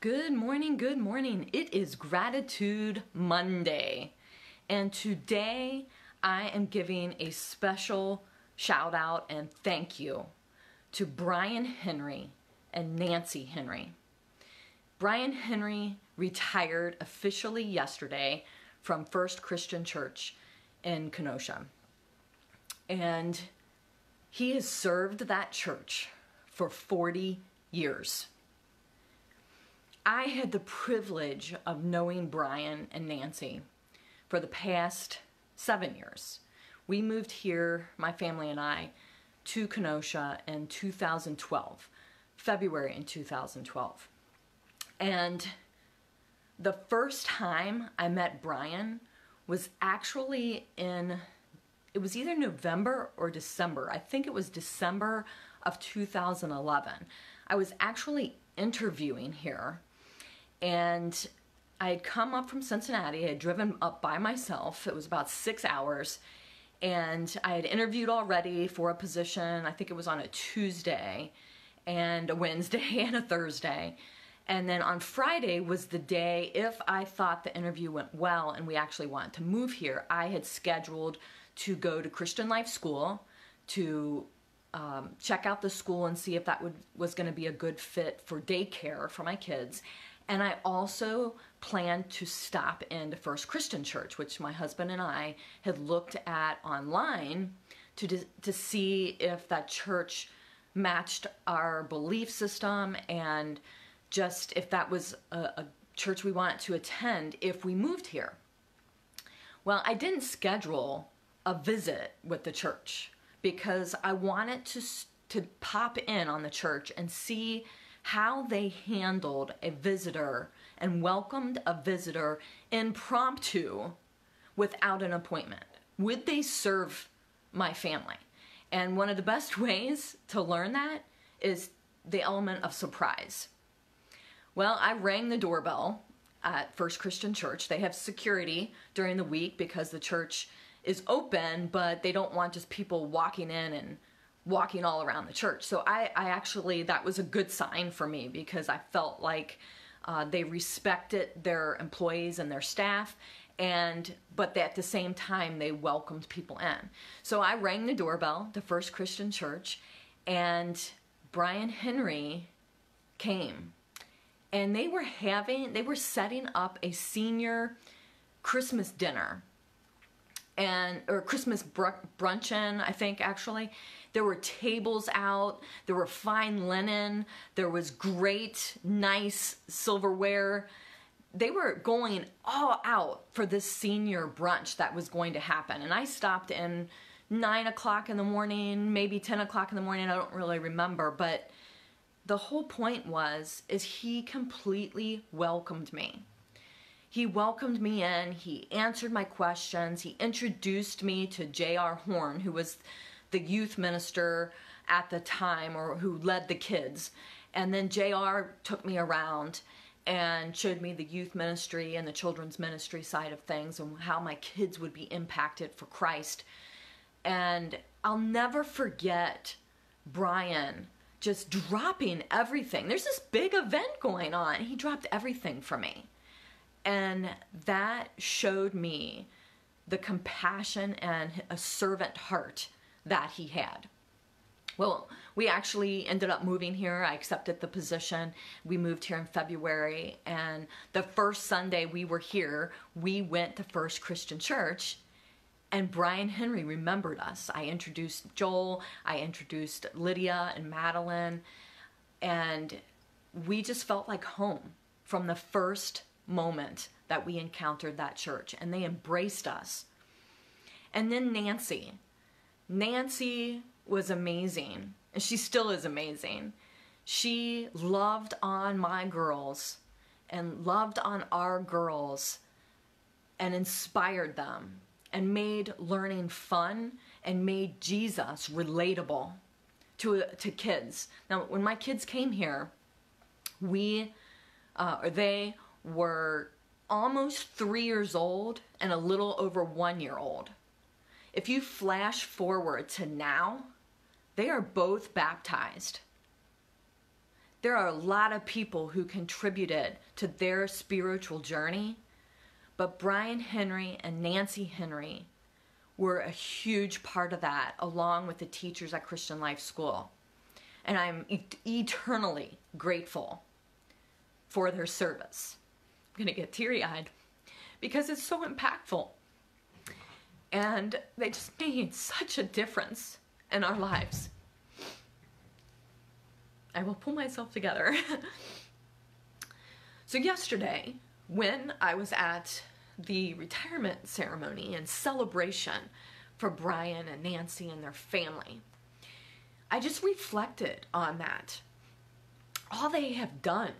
Good morning, good morning. It is Gratitude Monday. And today I am giving a special shout out and thank you to Brian Henry and Nancy Henry. Brian Henry retired officially yesterday from First Christian Church in Kenosha. And he has served that church for 40 years. I had the privilege of knowing Brian and Nancy for the past 7 years. We moved here, my family and I, to Kenosha in 2012, February in 2012. And the first time I met Brian was actually it was either November or December. I think it was December of 2011. I was actually interviewing here. And I had come up from Cincinnati. I had driven up by myself. It was about 6 hours. And I had interviewed already for a position. I think it was on a Tuesday and a Wednesday and a Thursday. And then on Friday was the day, if I thought the interview went well and we actually wanted to move here, I had scheduled to go to Christian Life School to check out the school and see if that was going to be a good fit for daycare for my kids. And I also planned to stop into First Christian Church, which my husband and I had looked at online to see if that church matched our belief system and just if that was a church we wanted to attend if we moved here. Well, I didn't schedule a visit with the church because I wanted to pop in on the church and see how they handled a visitor and welcomed a visitor impromptu without an appointment. Would they serve my family? And one of the best ways to learn that is the element of surprise. Well, I rang the doorbell at First Christian Church. They have security during the week because the church is open, but they don't want just people walking in and walking all around the church. So I actually, that was a good sign for me because I felt like they respected their employees and their staff, but at the same time they welcomed people in. So I rang the doorbell to First Christian Church, and Brian Henry came, and they were setting up a senior Christmas dinner or Christmas brunchin', I think actually. There were tables out, there were fine linen, there was great, nice silverware. They were going all out for this senior brunch that was going to happen. And I stopped in 9 o'clock in the morning, maybe 10 o'clock in the morning, I don't really remember. But the whole point is he completely welcomed me. He welcomed me in, he answered my questions, he introduced me to J.R. Horn, who was the youth minister at the time, or who led the kids. And then JR took me around and showed me the youth ministry and the children's ministry side of things and how my kids would be impacted for Christ. And I'll never forget Brian just dropping everything. There's this big event going on. He dropped everything for me. And that showed me the compassion and a servant heart that he had. Well, we actually ended up moving here. I accepted the position. We moved here in February, and the first Sunday we were here, we went to First Christian Church, and Brian Henry remembered us. I introduced Joel, I introduced Lydia and Madeline, and we just felt like home from the first moment that we encountered that church, and they embraced us. And then Nancy was amazing, and she still is amazing. She loved on my girls and loved on our girls and inspired them and made learning fun and made Jesus relatable to kids. Now, when my kids came here, they were almost 3 years old and a little over 1 year old. If you flash forward to now, they are both baptized. There are a lot of people who contributed to their spiritual journey, but Brian Henry and Nancy Henry were a huge part of that, along with the teachers at Christian Life School. And I'm eternally grateful for their service. I'm going to get teary-eyed because it's so impactful. And they just made such a difference in our lives. I will pull myself together. So yesterday, when I was at the retirement ceremony and celebration for Brian and Nancy and their family, I just reflected on that. All they have done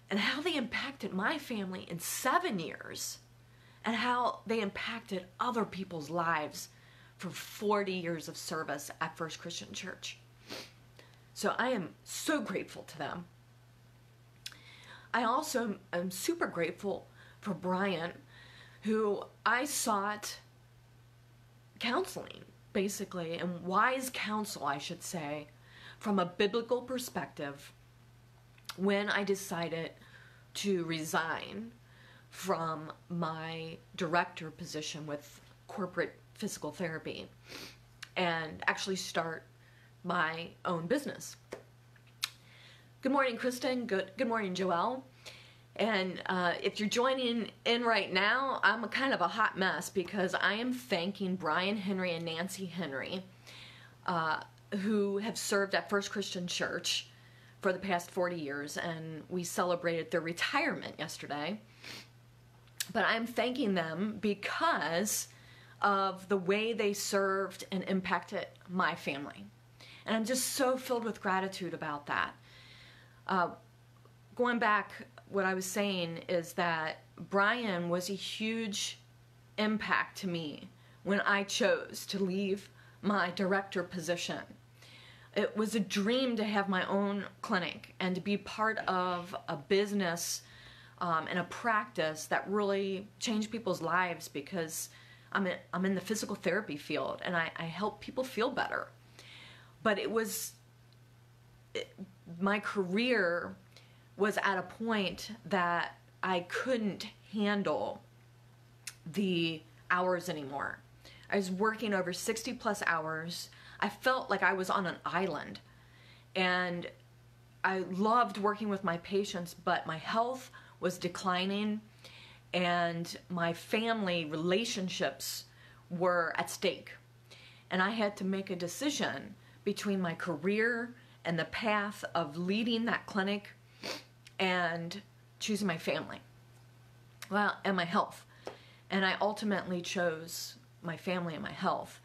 and how they impacted my family in 7 years and how they impacted other people's lives for 40 years of service at First Christian Church. So I am so grateful to them. I also am super grateful for Brian, who I sought counseling, basically, and wise counsel, I should say, from a biblical perspective when I decided to resign from my director position with corporate physical therapy and actually start my own business. Good morning, Kristen. Good morning, Joelle. And if you're joining in right now, I'm kind of a hot mess because I am thanking Brian Henry and Nancy Henry, who have served at First Christian Church for the past 40 years, and we celebrated their retirement yesterday. But I'm thanking them because of the way they served and impacted my family. And I'm just so filled with gratitude about that. Going back, what I was saying is that Brian was a huge impact to me when I chose to leave my director position. It was a dream to have my own clinic and to be part of a business and a practice that really changed people's lives, because I'm in the physical therapy field and I help people feel better. But my career was at a point that I couldn't handle the hours anymore. I was working over 60 plus hours. I felt like I was on an island, and I loved working with my patients, but my health was declining and my family relationships were at stake. And I had to make a decision between my career and the path of leading that clinic and choosing my family, well, and my health. And I ultimately chose my family and my health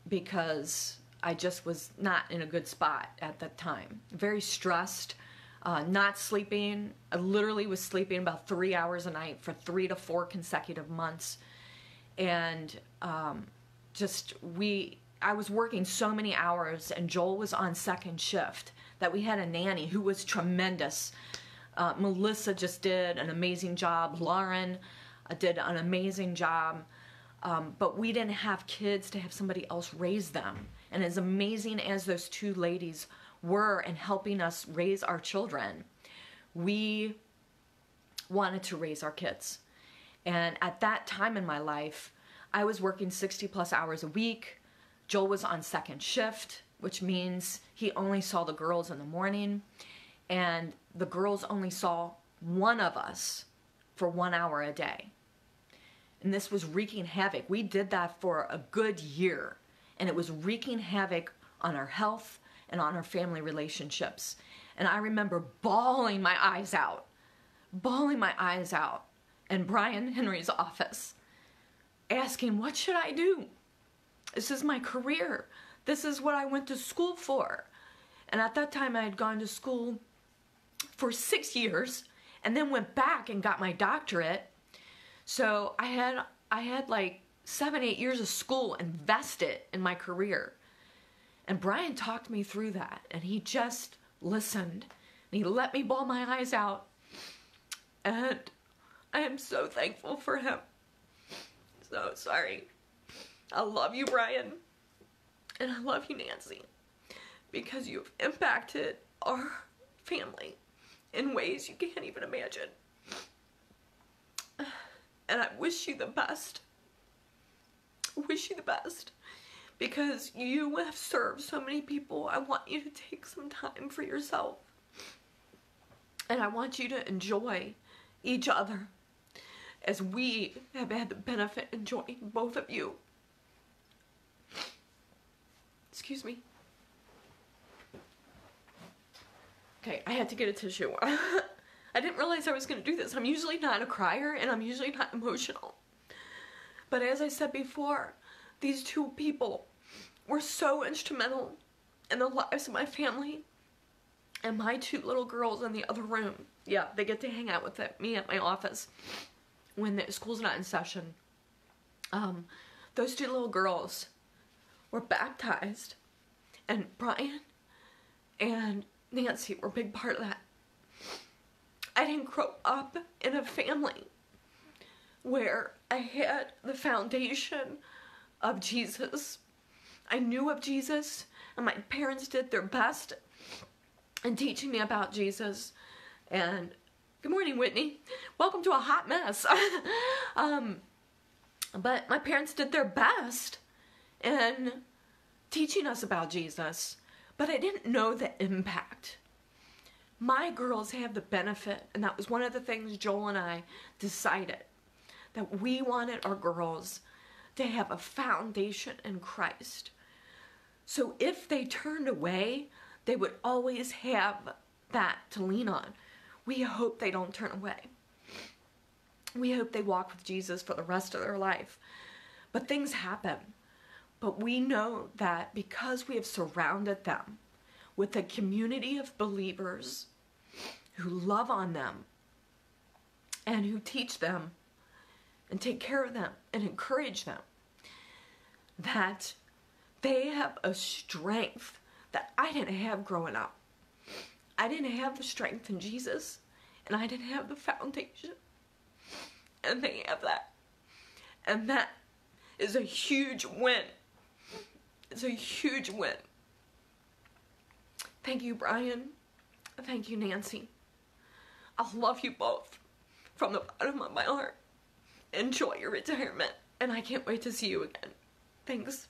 because I just was not in a good spot at that time. Very stressed, not sleeping. I literally was sleeping about 3 hours a night for 3 to 4 consecutive months. And I was working so many hours, and Joel was on second shift, that we had a nanny who was tremendous. Melissa just did an amazing job. Lauren did an amazing job. But we didn't have kids to have somebody else raise them. And as amazing as those two ladies were in helping us raise our children, we wanted to raise our kids. And at that time in my life, I was working 60 plus hours a week. Joel was on second shift, which means he only saw the girls in the morning, and the girls only saw one of us for 1 hour a day. And this was wreaking havoc. We did that for a good year, and it was wreaking havoc on our health and on our family relationships. And I remember bawling my eyes out in Brian Henry's office, asking, what should I do? This is my career. This is what I went to school for. And at that time, I had gone to school for 6 years and then went back and got my doctorate. So I had like 7, 8 years of school invested in my career. And Brian talked me through that, and he just listened. And he let me bawl my eyes out. And I am so thankful for him. So sorry. I love you, Brian. And I love you, Nancy. Because you've impacted our family in ways you can't even imagine. And I wish you the best. I wish you the best. Because you have served so many people. I want you to take some time for yourself. And I want you to enjoy each other as we have had the benefit of enjoying both of you. Excuse me. Okay, I had to get a tissue. I didn't realize I was going to do this. I'm usually not a crier, and I'm usually not emotional. But as I said before, these two people were so instrumental in the lives of my family. And my two little girls in the other room, yeah, they get to hang out with me at my office when the school's not in session. Those two little girls were baptized, and Brian and Nancy were a big part of that. I didn't grow up in a family where I had the foundation of Jesus. I knew of Jesus, and my parents did their best in teaching me about Jesus. And good morning, Whitney. Welcome to a hot mess. But my parents did their best in teaching us about Jesus, but I didn't know the impact. My girls have the benefit, and that was one of the things Joel and I decided, that we wanted our girls to have a foundation in Christ. So if they turned away, they would always have that to lean on. We hope they don't turn away. We hope they walk with Jesus for the rest of their life. But things happen. But we know that because we have surrounded them with a community of believers who love on them and who teach them and take care of them and encourage them, that they have a strength that I didn't have growing up. I didn't have the strength in Jesus, and I didn't have the foundation. And they have that. And that is a huge win. It's a huge win. Thank you, Brian. Thank you, Nancy. I love you both from the bottom of my heart. Enjoy your retirement, and I can't wait to see you again. Thanks.